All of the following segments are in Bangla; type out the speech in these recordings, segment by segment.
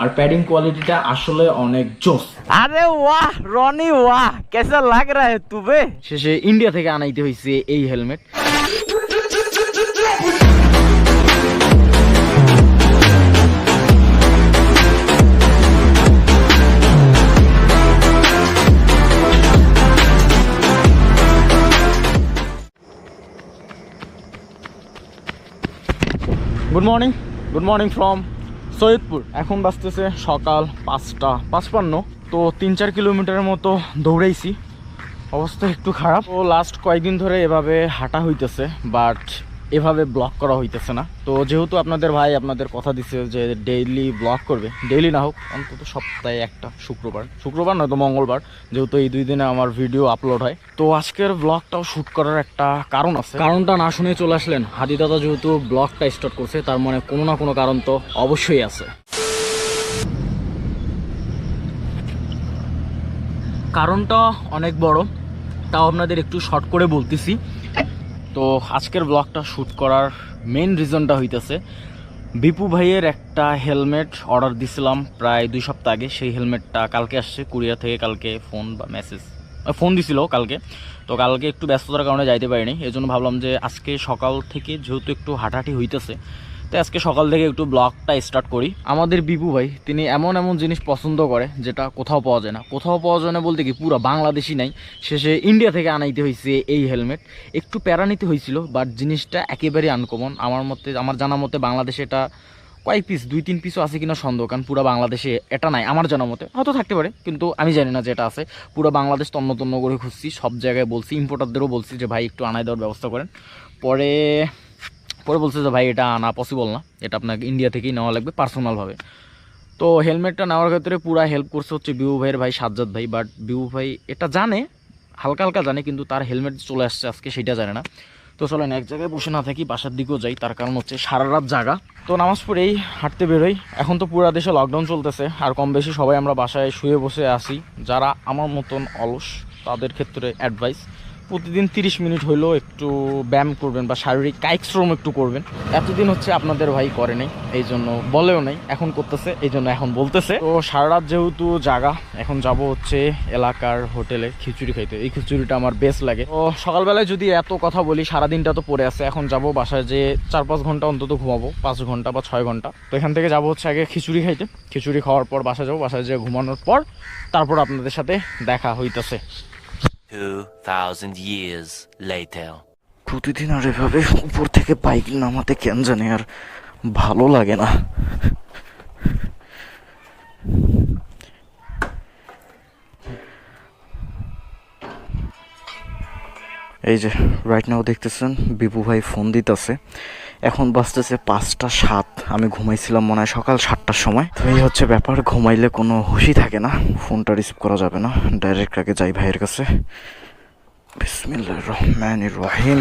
আর প্যাডিং কোয়ালিটিটা আসলে অনেক জোস। আরে ওয়াহ রনি ওয়াহ, কেসা লাগ রা হে তুবে। শেষে ইন্ডিয়া থেকে আনাইতে হয়েছে এই helmet. Good morning from Saidpur. এখন বাজতেছে সকাল 5:55। তো 3-4 কিলোমিটারের মতো দৌড়াইছি, অবস্থা একটু খারাপ। তো লাস্ট কয়েকদিন ধরে এভাবে হাঁটা হইতেছে, বাট এভাবে ব্লগ করা হইতেছে না। তো যেহেতু আপনাদের ভাই আপনাদের কথা দিছে যে ডেইলি ব্লগ করবে, ডেইলি না হোক অন্তত সপ্তাহে একটা শুক্রবার নয়তো মঙ্গলবার, যেহেতু এই 2 দিনে আমার ভিডিও আপলোড হয়। তো আজকের ব্লগটাও শ্যুট করার একটা কারণ আছে। কারণটা না শুনে চলে আসলেন, হাদি দাদা যেহেতু ব্লগটা স্টার্ট করছে তার মানে কোনো না কোনো কারণ তো অবশ্যই আছে। কারণটা অনেক বড়, তাও আপনাদের একটু শর্ট করে বলতেছি। তো আজকের ব্লগটা শ্যুট করার মেইন রিজনটা হইতেছে বিপু ভাইয়ের একটা হেলমেট অর্ডার দিছিলাম প্রায় 2 সপ্তাহ আগে। সেই হেলমেটটা কালকে আসছে কুরিয়ার থেকে। কালকে ফোন দিছিল কালকে। তো কালকে একটু ব্যস্ততার কারণে যাইতে পারিনি, এই জন্য ভাবলাম যে আজকে সকাল থেকে যেহেতু একটু হাঁটাহাঁটি হইতেছে, তো আজকে সকাল থেকে একটু ব্লগটা স্টার্ট করি। আমাদের বিপু ভাই তিনি এমন জিনিস পছন্দ করে যেটা কোথাও পাওয়া যায় না বলতে কি পুরো বাংলাদেশই নাই। শেষে ইন্ডিয়া থেকে আনাইতে হয়েছে এই হেলমেট। একটু প্যারা নিতে হয়েছিল, বাট জিনিসটা একেবারেই আনকমন। আমার জানা মতে বাংলাদেশে এটা কয়েক পিস 2-3 পিসও আছে কিনা সন্দেহ, কারণ পুরো বাংলাদেশে এটা নাই আমার জানা মতে। হয়তো থাকতে পারে, কিন্তু আমি জানি না যে এটা আছে। পুরো বাংলাদেশ তন্ন করে খুঁজছি, সব জায়গায় বলছি, ইম্পোর্টারদেরও বলছি যে ভাই একটু আনাই দেওয়ার ব্যবস্থা করেন। পরে বলছে যে ভাই এটা আনা পসিবল না, এটা আপনাকে ইন্ডিয়া থেকেই নেওয়া লাগবে পার্সোনালভাবে। তো হেলমেটটা নেওয়ার ক্ষেত্রে পুরা হেল্প করছে হচ্ছে বিভু ভাইয়ের ভাই সাজ্জাদ ভাই। বাট বিভু ভাই এটা জানে, হালকা জানে, কিন্তু তার হেলমেট চলে আসছে আজকে সেটা জানে না। তো চলেন এক জায়গায় বসে না থাকি, বাসার দিকেও যাই। তার কারণ হচ্ছে সারা রাত জাগা। তো নামাজ পড়েই হাঁটতে বেরোই। এখন তো পুরা দেশে লকডাউন চলতেছে, আর কম বেশি সবাই আমরা বাসায় শুয়ে বসে আসি। যারা আমার মতন অলস তাদের ক্ষেত্রে অ্যাডভাইস, প্রতিদিন 30 মিনিট হইলেও একটু ব্যায়াম করবেন বা শারীরিক কায়িক শ্রম একটু করবেন। এতদিন হচ্ছে আপনাদের ভাই করে নাই, এই জন্য বলেও নাই, এখন করতেছে এই জন্য এখন বলতেছে। তো সারা রাত যেহেতু জাগা, এখন যাব হচ্ছে এলাকার হোটেলে খিচুড়ি খাইতে। এই খিচুড়িটা আমার বেস্ট লাগে। তো সকালবেলায় যদি এত কথা বলি, সারাদিনটা তো পড়ে আছে। এখন যাব বাসায়, যে 4-5 ঘন্টা অন্তত ঘুমাবো, 5 ঘন্টা বা 6 ঘন্টা। তো এখান থেকে যাব হচ্ছে আগে খিচুড়ি খাইতে। খিচুড়ি খাওয়ার পর বাসায় যাবো, বাসায় যেয়ে ঘুমানোর পর তারপর আপনাদের সাথে দেখা হইতেছে। 2000 years later. প্রতিদিন আর এভাবে উপর থেকে বাইক নামাতে কেন জানি আর ভালো লাগে না। এই যে রাইট নাও দেখতেছেন বিপু ভাই ফোন দিতেছে। এখন বাজতেছে 5:07। আমি ঘুমাইছিলাম মনে হয় সকাল 7টার সময়। তো এই হচ্ছে ব্যাপার, ঘুমাইলে কোনো হুঁশই থাকে না, ফোনটা রিসিভ করা যাবে না। ডাইরেক্ট আগে যাই ভাইয়ের কাছে। বিসমিল্লাহির রহমানির রহিম।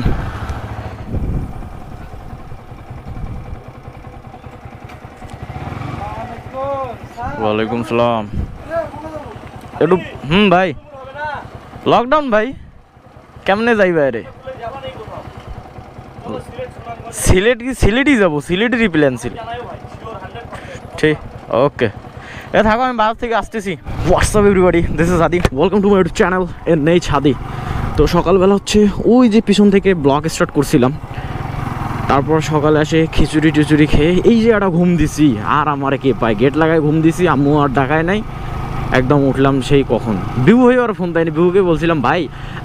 ওয়ালাইকুম সালাম। একটু ভাই লকডাউন ভাই, কেমনে যাই বাইরে? সিলেটই যাবো, সিলেটেরই প্ল্যান ছিল। ঠিক ওকে, থাকো আমি বাজার থেকে আসতেছি। What's up everybody, this is Hadi, welcome to my YouTube channel NH Hadi. তো সকালবেলা হচ্ছে ওই যে পিছন থেকে ব্লগ স্টার্ট করছিলাম, তারপর সকালে আসে খিচুড়ি খেয়ে এই যে একটা ঘুম দিছি। আর আমার কে পায়, গেট লাগায় ঘুম দিছি, আম্মু আর ডাকায় নাই। একদম উঠলাম সেই কখন। বিভু ভাই আর ফোন দেয়নি। বিভুকে বলছিলাম ভাই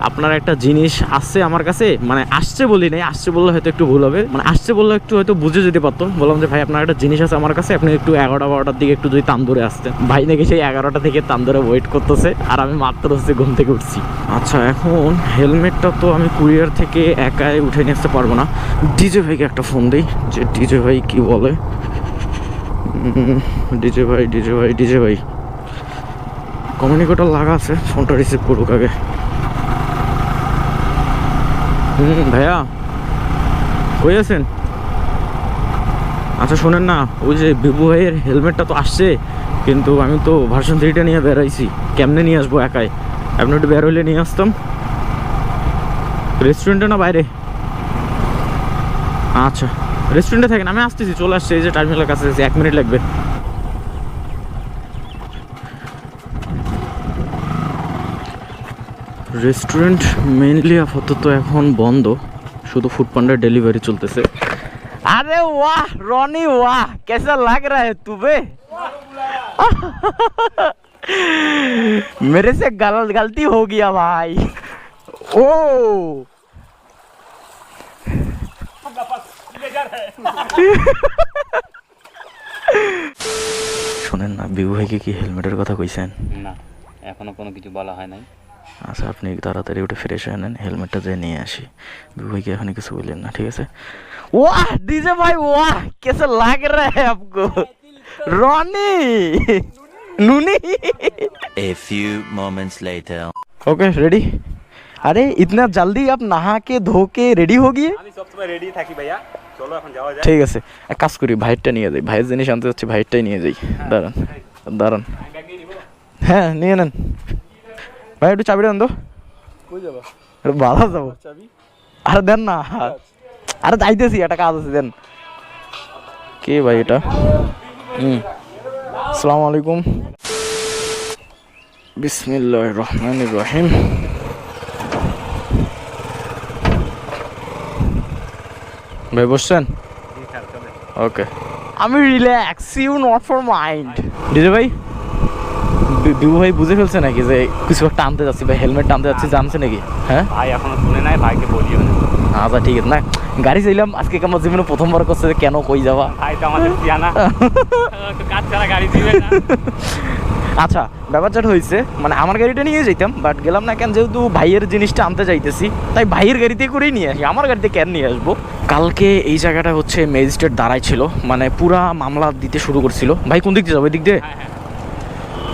আপনার একটা জিনিস আসছে আমার কাছে, মানে আসছে বলি নাই, আসছে বললে হয়তো একটু ভুল হবে, মানে আসছে বললে একটু হয়তো বুঝে যেতে পারতাম। বললাম যে ভাই আপনার একটা জিনিস আছে আমার কাছে, আপনি একটু 11-12টার দিকে একটু যদি তান্দুরে আসতেন। ভাই নাকি সেই 11টা থেকে তান্দুরে ওয়েট করতেছে, আর আমি মাত্র হচ্ছে ঘুম থেকে উঠছি। আচ্ছা এখন হেলমেটটা তো আমি কুরিয়ার থেকে একাই উঠে নিয়ে আসতে পারবো না। ডিজে ভাইকে একটা ফোন দিই, যে ডিজে ভাই কি বলে। ডিজে ভাই কমিউনিকেটর লাগা আছে, ফোনটা রিসিভ করুক আগে। ভাইয়া কই আছেন? আচ্ছা শোনেন না, ওই যে বিভু ভাইয়ের হেলমেটটা তো আসছে, কিন্তু আমি তো ভার্সন 3টা নিয়ে বেরাইছি, কেমনে নিয়ে আসবো একাই? আপনি একটু বের হইলে নিয়ে আসতাম। রেস্টুরেন্টে না বাইরে? আচ্ছা রেস্টুরেন্টে থাকেন, আমি আসতেছি, চলে আসছে। এই যে টার্মিনালের কাছে 1 মিনিট লাগবে। রেস্টুরেন্ট মেইনলি আপাতত এখন বন্ধ, শুধু ফুড পান্ডার ডেলিভারি চলতেছে। अरे वाह रॉनी वाह, कैसा लग रहा है तुम्हें? मेरे से गलती हो गया भाई। ओ শোনেন না, বিভু ভাইকে কি হেলমেটের কথা কইছেন? না, এখনো কোনো কিছু বলা হয় নাই। আচ্ছা, আপনি তাড়াতাড়ি উঠে ফ্রেশ হয়ে নেন, হেলমেটটা যেয়ে নিয়ে আসি। বিভু ভাইকে এখন কিছু বললেন না, ঠিক আছে? वाह डीजे भाई वाह, कैसा लग रहा है आपको? रॉनी नूनी। A few moments later. Okay ready. अरे इतना जल्दी आप नहा के धो के रेडी हो गए? আমি সবসময় রেডি থাকি ভাইয়া, চলো এখন যাওয়া যায়। ঠিক আছে, এক কাজ করি, ভাইয়েরটা নিয়ে যাই। ভাইয়ের জিনিস আনতে যাচ্ছি, ভাইয়েরটাই নিয়ে যাই। দাঁড়ান দাঁড়ান, হ্যাঁ নিয়ে নেন। ভাই একটু চাবিটা দেন তো। কই যাবা? বাধা যাবো। আরে দেন না, আরে যাইতেছি, একটা কাজ আছে, দেন। কে ভাই এটা? আসসালামু আলাইকুম। বিসমিল্লাহির রহমানির রহিম। ভাই বসছেন? ওকে, আমি relax, you not for mind. DJ ভাই, বিভু ভাই বুঝে ফেলছে নাকি যে কিছু একটা আনতে যাচ্ছি, ভাই হেলমেট আনতে যাচ্ছি, জানছে নাকি? হ্যাঁ ভাই এখনো শুনে নাই, ভাইকে বলিও না। আচ্ছা ঠিক আছে। না গাড়ি চাইলাম আজকে, আমার জীবনে প্রথমবার করছে যে কেন কই যাওয়া। ভাই তো আমাদের পিয়ানা, তো কাজ ছাড়া গাড়ি দিবে না। আচ্ছা ব্যাপার যেটা হয়েছে, মানে আমার গাড়িটা নিয়ে যেতাম, বাট গেলাম না কেন, যেহেতু ভাইয়ের জিনিসটা আনতে যাইতেছি, তাই ভাইয়ের গাড়িতে করেই নিয়ে আসি। আমার গাড়িতে কেন নিয়ে আসবো? কালকে এই জায়গাটা হচ্ছে ম্যাজিস্ট্রেট দাঁড়াই ছিল, মানে পুরা মামলা দিতে শুরু করছিল। ভাই কোন দিক দিয়ে যাবো? ওই দিক দিয়ে?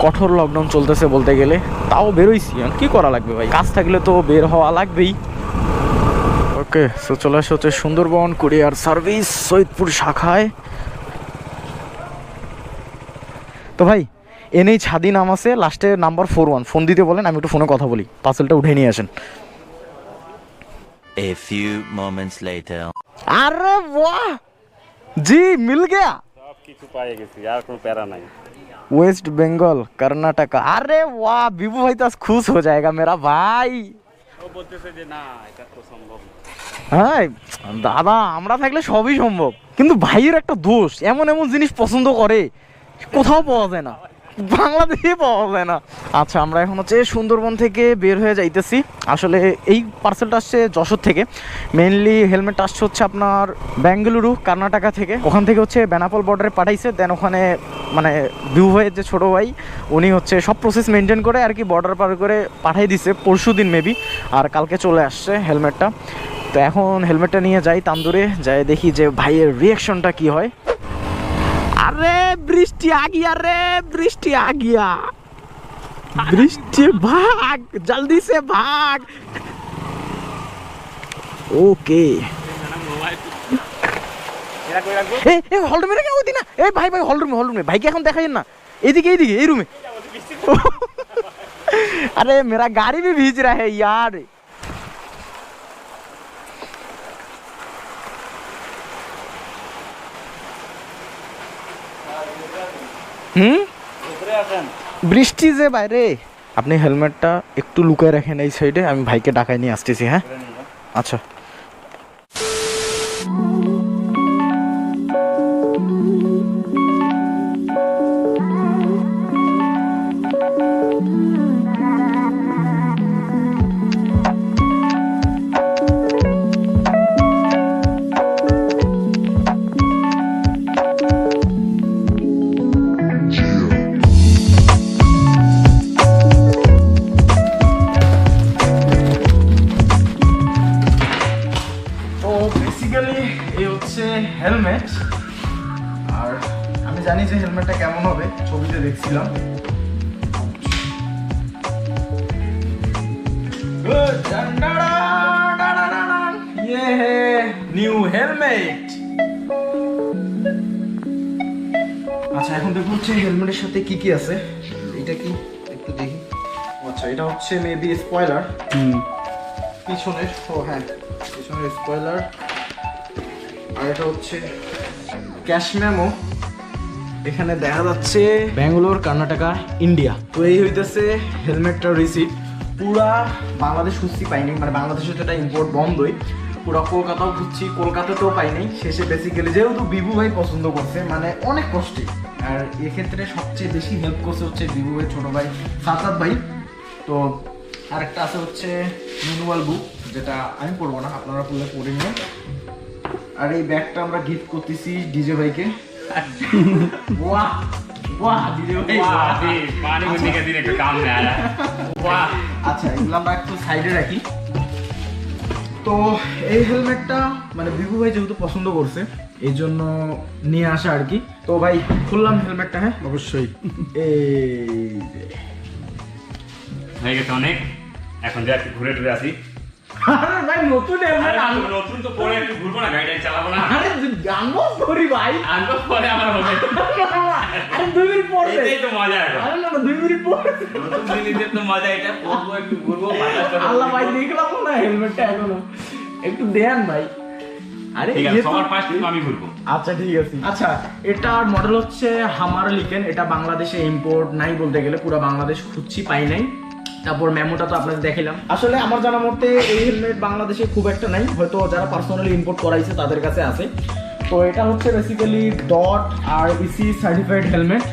কঠোর লকডাউন চলতেছে বলতে গেলে, তাও বেরোইছি। কি করা লাগবে ভাই, কাজ থাকলে তো বের হওয়া লাগবেই। ওকে, সো চলে আসে হচ্ছে সুন্দরবন কুরিয়ার সার্ভিস সৈয়দপুর শাখায়। তো ভাই এনেই ছাদি নাম আছে, লাস্টে নাম্বার 41, ফোন দিতে বলেন, আমি একটু ফোনে কথা বলি, পার্সেলটা উঠে নিয়ে আসেন। A few moments later. আরে বাহ জি, মিল গয়া। সব কিছু পেয়ে গেছি, আর কোনো প্যারা নাই। वेस्ट बंगाल कर्नाटका। अरे वाह, বিভু ভাই তো आज खुश हो जाएगा मेरा भाई। ও বলতেছে যে না, এটা তো সম্ভব না। হ্যাঁ দাদা, আমরা থাকলে সবই সম্ভব, কিন্তু ভাইয়ের একটা দোষ, এমন এমন জিনিস পছন্দ করে কোথাও পাওয়া যায় না, বাংলাদেশে পাওয়া যায় না। আচ্ছা, আমরা এখন হচ্ছে সুন্দরবন থেকে বের হয়ে যাইতেছি। আসলে এই পার্সেলটা আসছে যশোর থেকে, মেইনলি হেলমেটটা আসছে হচ্ছে আপনার বেঙ্গালুরু কর্ণাটকা থেকে। ওখান থেকে হচ্ছে বেনাপোল বর্ডারে পাঠাইছে, দেন ওখানে মানে বিভু ভাইয়ের যে ছোটো ভাই, উনি হচ্ছে সব প্রসেস মেনটেন করে আর কি বর্ডার পার করে পাঠাই দিছে পরশু দিন মেবি, আর কালকে চলে আসছে হেলমেটটা। তো এখন হেলমেটটা নিয়ে যাই তান্দুরে, যাই দেখি যে ভাইয়ের রিয়াকশনটা কি হয়। अरे बृष्टि आ गया रे, बृष्टि आ गया, बृष्टि भाग, जल्दी से भाग। ओके ए ए होल्ड में क्या होती ना, ए भाई भाई होल्ड में भाई के এখন দেখাইন না, এদিকে এদিকে এই রুমে। अरे मेरा गाड़ी भी भीज रहा है यार। বৃষ্টি যে বাইরে, আপনি হেলমেটটা একটু লুকায় রাখেন এই সাইডে, আমি ভাইকে ডাকায় নিয়ে আসতেছি। হ্যাঁ আচ্ছা। হেলমেট, আর আমি জানি যে হেলমেটটা কেমন হবে, ছবিতে দেখছিলাম। New helmet. আচ্ছা এখন দেখুন হচ্ছে হেলমেটের সাথে কি কি আছে। এটা কি একটু দেখি। আচ্ছা এটা হচ্ছে মেবি স্পয়লার, পিছনের। ও হ্যাঁ, পিছনের স্পয়লার। আর এটা হচ্ছে ক্যাশ মেমো, এখানে দেখা যাচ্ছে ব্যাঙ্গালোর কর্ণাটকা ইন্ডিয়া। তো এই হইতেছে হেলমেটটার রিসিপ্ট। পুরা বাংলাদেশ খুঁজছি পাইনি, মানে বাংলাদেশে তো এটা ইম্পোর্ট বন্ধই, পুরা কলকাতাও খুঁজছি, কলকাতাতেও পাই নাই। শেষে বেসিক্যালি যেহেতু বিভু ভাই পছন্দ করছে, মানে অনেক কষ্টে, আর এক্ষেত্রে সবচেয়ে বেশি হেল্প করছে হচ্ছে বিভু ভাই ছোট ভাই সাতাত ভাই। তো আরেকটা আছে হচ্ছে ম্যানুয়াল বুক, যেটা আমি পড়বো না, আপনারা পড়লে পড়ে নিন। আর এই ব্যাগটা আমরা গিফট করতেছি ডিজে ভাইকে। বাহ বাহ ডিজে ভাই, पानी में निकल दिन का काम में आया वाह। আচ্ছা এগুলো আমরা একটু সাইডে রাখি। তো এই হেলমেটটা মানে বিভু ভাই যেহেতু পছন্দ করছে এই জন্য নিয়ে আসা আর কি। তো ভাই খুললাম হেলমেটটা। হ্যাঁ অবশ্যই। এই হয়ে গেছে অনেক, এখন যা একটু ঘুরে টুরে আসি। আরে ভাই নতুন হেলমেট আনবো, নতুন তো পরে একটু ঘুরবো না, গাড়ি চালাবো না। আরে আনবো করি ভাই, আনবো পরে আমার হবে। আরে 2 মিনিট পরে, এটাই তো মজা এখন, আরে না 2 মিনিট পরে নতুন জিনিসের তো মজা, এটা পরবো একটু ঘুরবো। আল্লাহ ভাই দেখলাম না হেলমেটটা এখনো, একটু দেন ভাই। আরে ঠিক আছে, সবার ফার্স্ট কিন্তু আমি ঘুরবো। আচ্ছা ঠিক আছে। আচ্ছা এটার মডেল হচ্ছে হামার লিকেন, এটা বাংলাদেশে ইম্পোর্ট নাই বলতে গেলে, পুরো বাংলাদেশ খুঁজছি পাই নাই। তারপর মেমোটা তো আপনাদের দেখালাম। আসলে আমার জানা মতে এই হেলমেট বাংলাদেশে খুব একটা নাই, হয়তো যারা পার্সোনালি ইম্পোর্ট করাইছে তাদের কাছে আছে। তো এটা হচ্ছে বেসিক্যালি ডট আর ইসি সার্টিফাইড হেলমেট।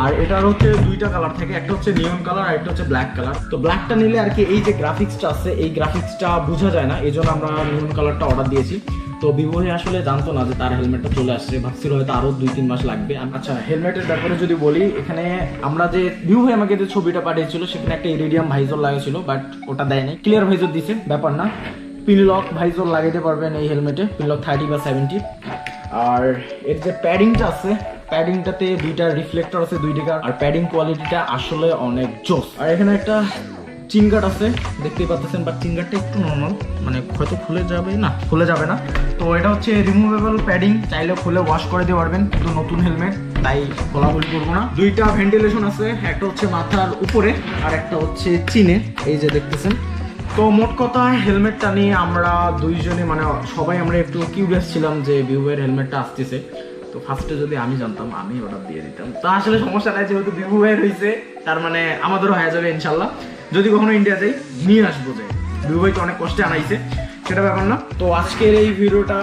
আর এটার হচ্ছে দুইটা কালার থাকে, একটা হচ্ছে নিয়ন কালার আর একটা হচ্ছে ব্ল্যাক কালার। তো ব্ল্যাকটা নিলে আর কি এই যে গ্রাফিক্সটা আছে এই গ্রাফিক্সটা বোঝা যায় না, এই জন্য আমরা নিয়ন কালারটা অর্ডার দিয়েছি। তো বিভু আসলে জানতো না যে তার হেলমেটটা চলে আসছে, ভাবছিল হয়তো আরো 2-3 মাস লাগবে। আচ্ছা হেলমেটের ব্যাপারে যদি বলি, এখানে আমরা যে বিভু আমাকে যে ছবিটা পাঠিয়েছিল সেখানে একটা ইরিডিয়াম ভাইজর লাগাইছিল, বাট ওটা দেয় নাই, ক্লিয়ার ভাইজর দিছে, ব্যাপার না। পিনলক ভাইজর লাগাইতে পারবেন এই হেলমেটে, পিনলক 30 বা 70। আর এর যে প্যাডিংটা আছে, প্যাডিংটাতে দুইটা রিফ্লেক্টর আছে, 2 দিকে, আর প্যাডিং কোয়ালিটিটা আসলে অনেক জোস। আর এখানে একটা চিঙ্গাট আছে দেখতেই পাচ্ছেন, বাট চিঙ্গাটটা একটু নর্মাল, মানে হয়তো খুলে যাবে না, খুলে যাবে না। তো এটা হচ্ছে রিমুভেবল প্যাডিং, চাইলে খুলে ওয়াশ করে দিতে পারবেন, কিন্তু নতুন হেলমেট তাই খোলাখুলি করবো না। দুইটা ভেন্টিলেশন আছে, একটা হচ্ছে মাথার উপরে আর একটা হচ্ছে চিনে, এই যে দেখতেছেন। তো মোট কথা হেলমেটটা নিয়ে আমরা দুইজনে মানে সবাই আমরা একটু কিউরিয়াস ছিলাম যে বিভুয়ের হেলমেটটা আসতেছে। তো ফার্স্টে যদি আমি জানতাম আমি অর্ডার দিয়ে দিতাম, তা আসলে সমস্যা নাই, যেহেতু বিভুয়ের হয়েছে তার মানে আমাদেরও হয়ে যাবে ইনশাল্লাহ। যদি কখনো ইন্ডিয়া যাই নিয়ে আসবো, যে বিভুই তো অনেক কষ্টে আনাইছে, সেটা ব্যাপার না। তো আজকের এই ভিডিওটা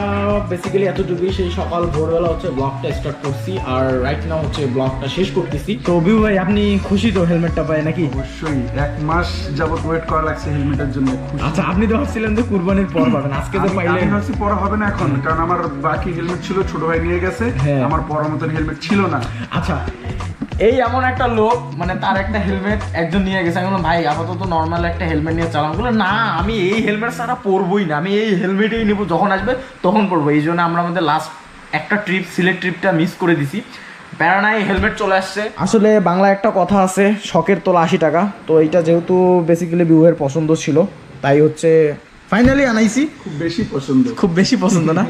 বেসিক্যালি এতটুকুই, সেই সকাল ভোরবেলা হচ্ছে ব্লগটা স্টার্ট করছি, আর রাইট নাও হচ্ছে ব্লগটা শেষ করতেছি। তো বিভু ভাই আপনি খুশি তো হেলমেটটা পায় নাকি? অবশ্যই, 1 মাস যাবত ওয়েট করা লাগছে হেলমেটের জন্য। আচ্ছা আপনি তো ভাবছিলেন যে কুরবানির পর পাবেন, আজকে তো পাইলেন। আমি ভাবছি পরে হবে না এখন, কারণ আমার বাকি হেলমেট ছিল, ছোট ভাই নিয়ে গেছে, হ্যাঁ। আমার পরার মতন হেলমেট ছিল না। আচ্ছা এই এমন একটা লোক, মানে তার একটা হেলমেট একজন নিয়ে গেছে, আমি বললাম ভাই আপাতত নর্মাল একটা হেলমেট নিয়ে চালাম, বলে না আমি এই হেলমেট ছাড়া পরবই না, আমি এই হেলমেটেই নেবো, যখন আসবে তখন পরবো। এই জন্য আমরা আমাদের লাস্ট একটা ট্রিপ, সিলেট ট্রিপটা মিস করে দিছি। প্যারানাই হেলমেট চলে আসছে। আসলে বাংলা একটা কথা আছে, শখের তোলা 80 টাকা। তো এইটা যেহেতু বেসিক্যালি বিউয়ের পছন্দ ছিল, তাই হচ্ছে ফাইনালি আনাইছি। খুব বেশি পছন্দ না।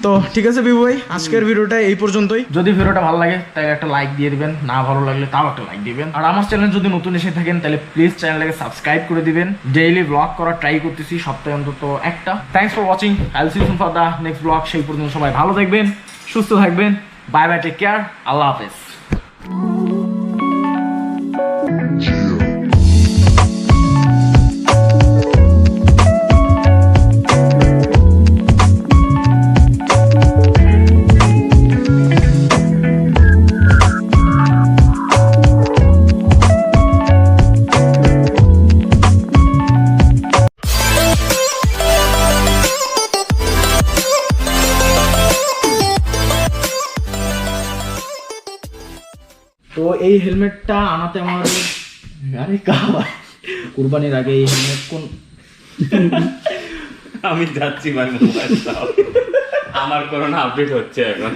তো ঠিক আছে বিভু ভাই, আজকের ভিডিওটা এই পর্যন্তই। যদি ভিডিওটা ভালো লাগে তাহলে একটা লাইক দিয়ে দিবেন, না ভালো লাগলে তাও একটা লাইক দিবেন। আর আমার চ্যানেল যদি নতুন এসে থাকেন তাহলে প্লিজ চ্যানেলটাকে সাবস্ক্রাইব করে দিবেন। ডেইলি ব্লগ করার ট্রাই করতেছি, সপ্তাহে অন্তত একটা। Thanks for watching, I will see you for the next blog. সেই পর্যন্ত সবাই ভালো থাকবেন, সুস্থ থাকবেন। বাই বাই, টেক কেয়ার, আল্লাহ হাফেজ। তো এই হেলমেটটা আনাতে আমার আরে কুরবানির আগে এই হেলমেট কোন আমি যাচ্ছি ভাই, মোবাইল আমার করোনা আপডেট হচ্ছে এখন।